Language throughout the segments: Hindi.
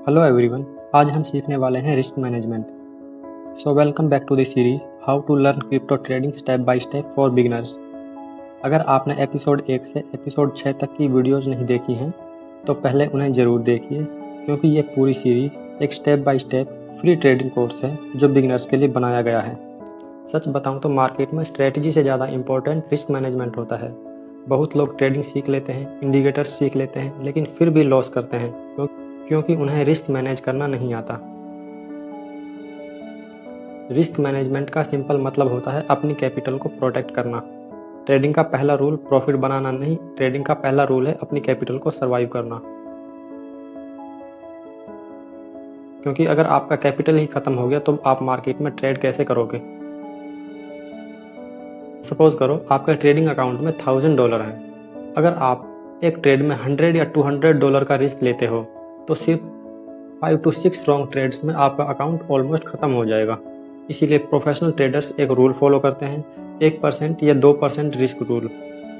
Hello everyone. आज हम सीखने वाले हैं risk management. So welcome back to the series how to learn crypto trading step by step for beginners. अगर आपने एपिसोड 1 से एपिसोड 6 तक की वीडियोस नहीं देखी हैं तो पहले उन्हें ज़रूर देखिए, क्योंकि ये पूरी सीरीज एक step by step free trading course है जो बिगिनर्स के लिए बनाया गया है। सच बताऊं तो मार्केट में स्ट्रेटजी से ज़्यादा इंपॉर्टेंट रिस्क मैनेजमेंट होता है। बहुत लोग ट्रेडिंग सीख लेते हैं, इंडिकेटर्स सीख लेते हैं, लेकिन फिर भी लॉस करते हैं क्योंकि उन्हें रिस्क मैनेज करना नहीं आता। रिस्क मैनेजमेंट का सिंपल मतलब होता है अपनी कैपिटल को प्रोटेक्ट करना। ट्रेडिंग का पहला रूल प्रॉफिट बनाना नहीं, ट्रेडिंग का पहला रूल है अपनी कैपिटल को सर्वाइव करना। क्योंकि अगर आपका कैपिटल ही खत्म हो गया तो आप मार्केट में ट्रेड कैसे करोगे। सपोज करो आपका ट्रेडिंग अकाउंट में $1000 है। अगर आप एक ट्रेड में 100 या $200 का रिस्क लेते हो तो सिर्फ 5 to 6 रॉन्ग ट्रेड्स में आपका अकाउंट ऑलमोस्ट खत्म हो जाएगा। इसीलिए प्रोफेशनल ट्रेडर्स एक रूल फॉलो करते हैं, 1% या 2% रिस्क रूल।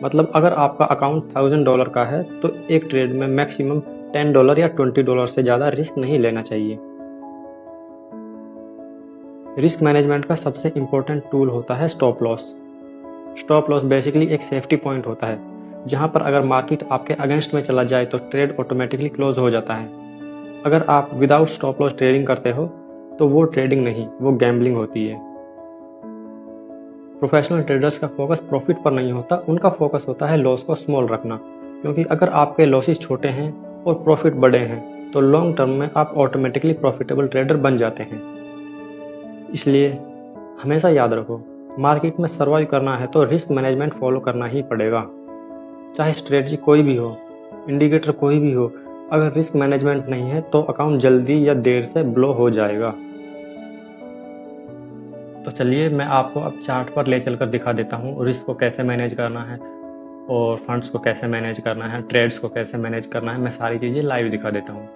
मतलब अगर आपका अकाउंट $1000 का है तो एक ट्रेड में मैक्सिमम $10 या $20 से ज़्यादा रिस्क नहीं लेना चाहिए। रिस्क मैनेजमेंट का सबसे इम्पोर्टेंट टूल होता है stop loss. Stop loss basically एक सेफ्टी पॉइंट होता है, जहां पर अगर मार्केट आपके अगेंस्ट में चला जाए तो ट्रेड ऑटोमेटिकली क्लोज हो जाता है। अगर आप विदाउट स्टॉप लॉस ट्रेडिंग करते हो तो वो ट्रेडिंग नहीं, वो गैम्बलिंग होती है। प्रोफेशनल ट्रेडर्स का फोकस प्रॉफिट पर नहीं होता, उनका फोकस होता है लॉस को स्मॉल रखना। क्योंकि अगर आपके लॉसेस छोटे हैं और प्रॉफिट बड़े हैं तो लॉन्ग टर्म में आप ऑटोमेटिकली प्रॉफिटेबल ट्रेडर बन जाते हैं। इसलिए हमेशा याद रखो, मार्केट में सर्वाइव करना है तो रिस्क मैनेजमेंट फॉलो करना ही पड़ेगा। चाहे स्ट्रेटजी कोई भी हो, इंडिकेटर कोई भी हो, अगर रिस्क मैनेजमेंट नहीं है तो अकाउंट जल्दी या देर से ब्लो हो जाएगा। तो चलिए मैं आपको अब चार्ट पर ले चलकर दिखा देता हूँ रिस्क को कैसे मैनेज करना है और फंड्स को कैसे मैनेज करना है, ट्रेड्स को कैसे मैनेज करना है। मैं सारी चीज़ें लाइव दिखा देता हूँ।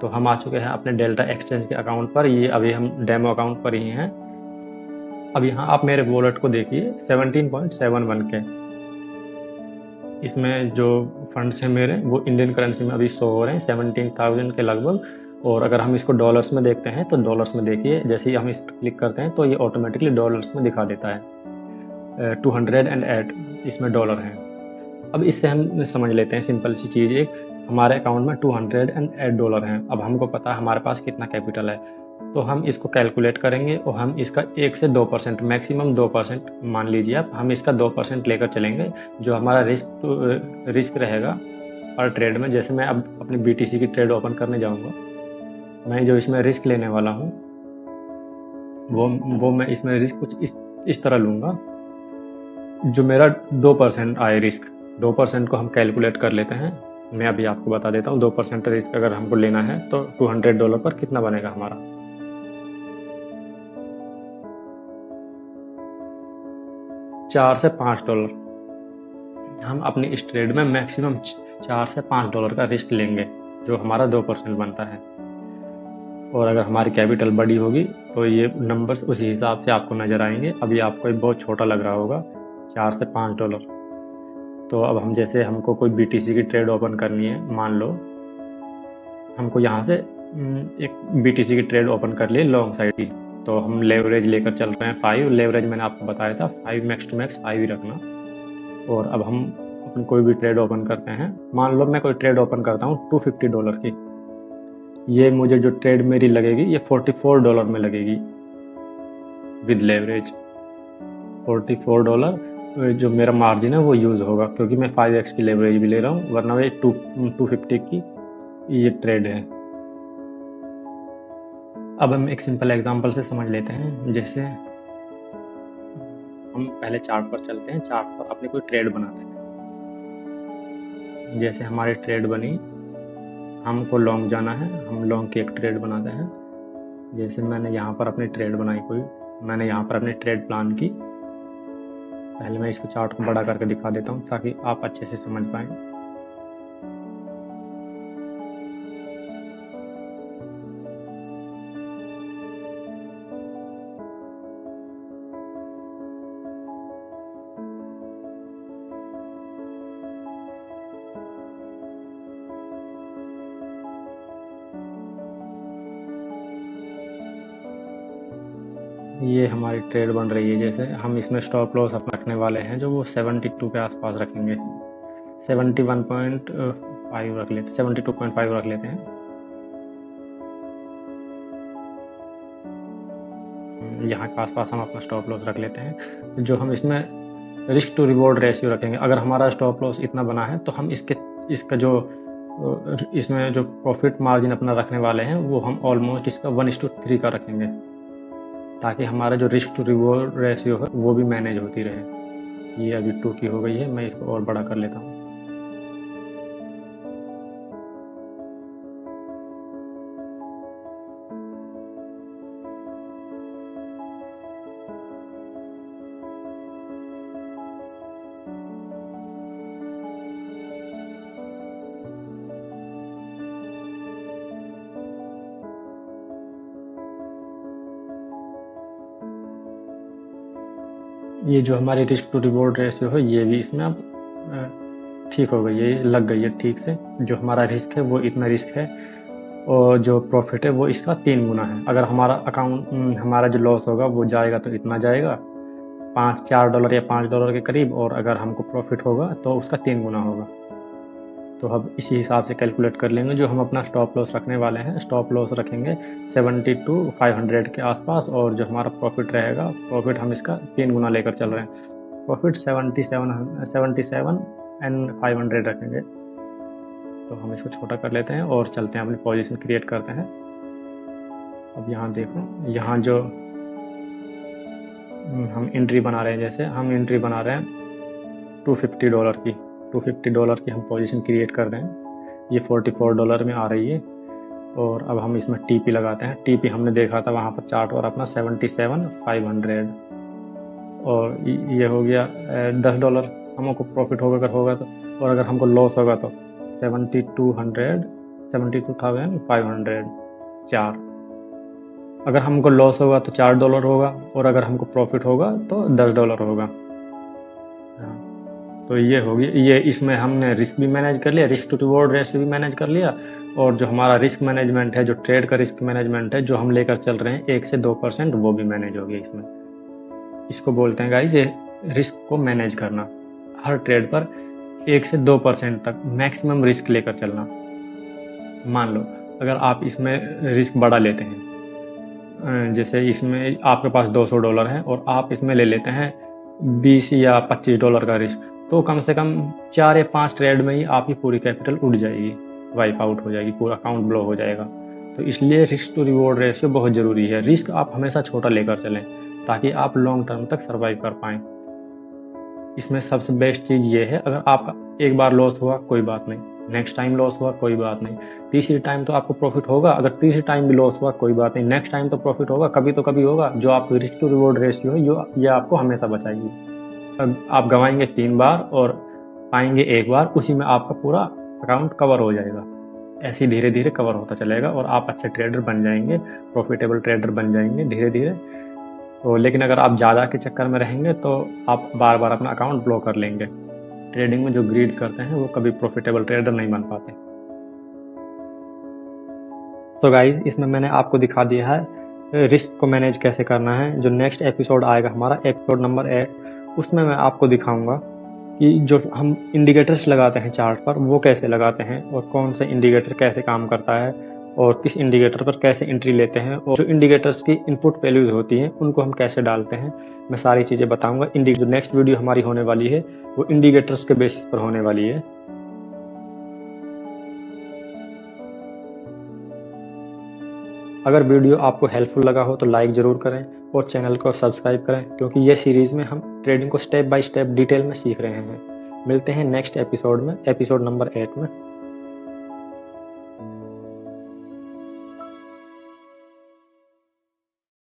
तो हम आ चुके हैं अपने डेल्टा एक्सचेंज के अकाउंट पर। ये अभी हम डेमो अकाउंट पर ही हैं। अब यहाँ आप मेरे वॉलेट को देखिए, 17.71 के इसमें जो फंड्स हैं मेरे वो इंडियन करेंसी में अभी शो हो रहे हैं 17,000 के लगभग। और अगर हम इसको डॉलर्स में देखते हैं तो डॉलर्स में देखिए, जैसे ही हम इस पर क्लिक करते हैं तो ये ऑटोमेटिकली डॉलर्स में दिखा देता है। 208 इसमें डॉलर हैं। अब इससे हम समझ लेते हैं सिंपल सी चीज़, एक हमारे अकाउंट में $208 हैं। अब हमको पता है हमारे पास कितना कैपिटल है, तो हम इसको कैलकुलेट करेंगे और हम इसका 1 से 2% मैक्सिमम 2% मान लीजिए आप, हम इसका 2% लेकर चलेंगे जो हमारा रिस्क रहेगा पर ट्रेड में। जैसे मैं अब अपनी BTC की ट्रेड ओपन करने जाऊंगा, मैं जो इसमें रिस्क लेने वाला हूँ वो मैं इसमें रिस्क कुछ इस तरह लूँगा जो मेरा 2% आए रिस्क। 2% को हम कैलकुलेट कर लेते हैं। मैं अभी आपको बता देता हूँ 2% रिस्क अगर हमको लेना है तो $200 पर कितना बनेगा हमारा। 4 से $5 हम अपनी इस ट्रेड में मैक्सिमम 4 से $5 का रिस्क लेंगे जो हमारा 2% बनता है। और अगर हमारी कैपिटल बड़ी होगी तो ये नंबर्स उसी हिसाब से आपको नज़र आएंगे। अभी आपको ये बहुत छोटा लग रहा होगा, $4 से $5। तो अब हम जैसे हमको कोई BTC की ट्रेड ओपन करनी है, मान लो हमको यहाँ से एक BTC की ट्रेड ओपन कर लिए लॉन्ग साइड की, तो हम लेवरेज लेकर चल रहे हैं 5। लेवरेज मैंने आपको बताया था 5, मैक्स टू मैक्स 5 ही रखना। और अब हम अपनी कोई भी ट्रेड ओपन करते हैं। मान लो मैं कोई ट्रेड ओपन करता हूँ $250 की। ये मुझे जो ट्रेड मेरी लगेगी ये $44 में लगेगी विद लेवरेज। $44 जो मेरा मार्जिन है वो यूज़ होगा, क्योंकि मैं 5x की लेवरेज भी ले रहा हूँ, वरना ये 250 की ये ट्रेड है। अब हम एक सिंपल एग्जांपल से समझ लेते हैं। जैसे हम पहले चार्ट पर चलते हैं, चार्ट पर अपनी कोई ट्रेड बनाते हैं। जैसे हमारी ट्रेड बनी, हमको लॉन्ग जाना है, हम लॉन्ग की एक ट्रेड बनाते हैं। जैसे मैंने यहाँ पर अपनी ट्रेड बनाई कोई, मैंने यहाँ पर अपनी ट्रेड प्लान की। पहले मैं इसको चार्ट को बड़ा करके दिखा देता हूँ ताकि आप अच्छे से समझ पाएँ। ये हमारी ट्रेड बन रही है। जैसे हम इसमें स्टॉप लॉस अपना रखने वाले हैं जो वो 72 के आसपास रखेंगे। 71.5 रख लेते 72.5 रख लेते हैं। यहाँ के आसपास हम अपना स्टॉप लॉस रख लेते हैं। जो हम इसमें रिस्क टू रिवॉर्ड रेशियो रखेंगे, अगर हमारा स्टॉप लॉस इतना बना है तो हम इसका जो इसमें जो प्रॉफिट मार्जिन अपना रखने वाले हैं वो हम ऑलमोस्ट इसका 1:3 का रखेंगे, ताकि हमारा जो रिस्क टू रिवॉर्ड रेशियो है वो भी मैनेज होती रहे। ये अभी 2 की हो गई है, मैं इसको और बड़ा कर लेता हूँ। ये जो हमारी रिस्क टू रिवॉर्ड रेशियो है ये भी इसमें अब ठीक हो गई है, ये लग गई है ठीक से। जो हमारा रिस्क है वो इतना रिस्क है और जो प्रॉफिट है वो इसका 3 गुना है। अगर हमारा जो लॉस होगा वो जाएगा तो इतना जाएगा, $4 या $5 के करीब, और अगर हमको प्रॉफिट होगा तो उसका 3 गुना होगा। तो अब इसी हिसाब से कैलकुलेट कर लेंगे। जो हम अपना स्टॉप लॉस रखने वाले हैं, स्टॉप लॉस रखेंगे 72,500 के आसपास, और जो हमारा प्रॉफिट रहेगा, प्रॉफिट हम इसका 3 गुना लेकर चल रहे हैं। प्रॉफिट 77,500 रखेंगे। तो हम इसको छोटा कर लेते हैं और चलते हैं अपनी पोजीशन क्रिएट करते हैं। अब यहाँ देखो, यहाँ जो हम एंट्री बना रहे हैं, जैसे हम एंट्री बना रहे हैं $250 की, $250 की हम पोजीशन क्रिएट कर रहे हैं। ये $44 में आ रही है। और अब हम इसमें टीपी लगाते हैं। टीपी हमने देखा था वहाँ पर चार्ट और अपना 77,500, और ये हो गया $10 हमको प्रॉफिट होगा अगर होगा तो, और अगर हमको लॉस होगा तो 72,500 4। अगर हमको लॉस होगा तो $4 होगा, और अगर हमको प्रॉफिट होगा तो $10 होगा। तो ये होगी, ये इसमें हमने रिस्क भी मैनेज कर लिया, रिस्क टू रिवॉर्ड रेशियो भी मैनेज कर लिया, और जो हमारा रिस्क मैनेजमेंट है, जो ट्रेड का रिस्क मैनेजमेंट है जो हम लेकर चल रहे हैं 1 से 2%, वो भी मैनेज हो गया इसमें। इसको बोलते हैं गाइस, ये रिस्क को मैनेज करना। हर ट्रेड पर 1 से 2% तक मैक्सिमम रिस्क लेकर चलना। मान लो अगर आप इसमें रिस्क बड़ा लेते हैं, जैसे इसमें आपके पास $200 है और आप इसमें ले लेते हैं $20 या $25 का रिस्क, तो कम से कम 4 या 5 ट्रेड में ही आपकी पूरी कैपिटल उड़ जाएगी, वाइप आउट हो जाएगी, पूरा अकाउंट ब्लॉक हो जाएगा। तो इसलिए रिस्क टू रिवॉर्ड रेशियो बहुत ज़रूरी है। रिस्क आप हमेशा छोटा लेकर चलें ताकि आप लॉन्ग टर्म तक सर्वाइव कर पाएँ। इसमें सबसे बेस्ट चीज़ ये है, अगर आपका एक बार लॉस हुआ कोई बात नहीं, नेक्स्ट टाइम लॉस हुआ कोई बात नहीं, तीसरी टाइम तो आपको प्रॉफिट होगा। अगर तीसरी टाइम भी लॉस हुआ कोई बात नहीं, नेक्स्ट टाइम तो प्रॉफिट होगा, कभी तो कभी होगा। जो आपकी रिस्क टू रिवॉर्ड रेशियो है ये आपको हमेशा बचाएगी। अब आप गंवाएंगे 3 बार और पाएंगे 1 बार, उसी में आपका पूरा अकाउंट कवर हो जाएगा। ऐसे धीरे धीरे कवर होता चलेगा और आप अच्छे ट्रेडर बन जाएंगे, प्रॉफिटेबल ट्रेडर बन जाएंगे धीरे धीरे। तो लेकिन अगर आप ज़्यादा के चक्कर में रहेंगे तो आप बार बार अपना अकाउंट ब्लॉक कर लेंगे। ट्रेडिंग में जो ग्रीड करते हैं वो कभी प्रॉफिटेबल ट्रेडर नहीं बन पाते। तो गाइज, इसमें मैंने आपको दिखा दिया है रिस्क को मैनेज कैसे करना है। जो नेक्स्ट एपिसोड आएगा हमारा, एपिसोड नंबर 8, उसमें मैं आपको दिखाऊंगा कि जो हम इंडिकेटर्स लगाते हैं चार्ट पर वो कैसे लगाते हैं, और कौन सा इंडिकेटर कैसे काम करता है, और किस इंडिकेटर पर कैसे एंट्री लेते हैं, और जो इंडिकेटर्स की इनपुट वैल्यूज होती हैं उनको हम कैसे डालते हैं, मैं सारी चीज़ें बताऊंगा। जो नेक्स्ट वीडियो हमारी होने वाली है वो इंडिकेटर्स के बेसिस पर होने वाली है। अगर वीडियो आपको हेल्पफुल लगा हो तो लाइक ज़रूर करें और चैनल को सब्सक्राइब करें, क्योंकि ये सीरीज़ में हम ट्रेडिंग को स्टेप बाय स्टेप डिटेल में सीख रहे हैं। मिलते हैं नेक्स्ट एपिसोड में, एपिसोड नंबर 8 में।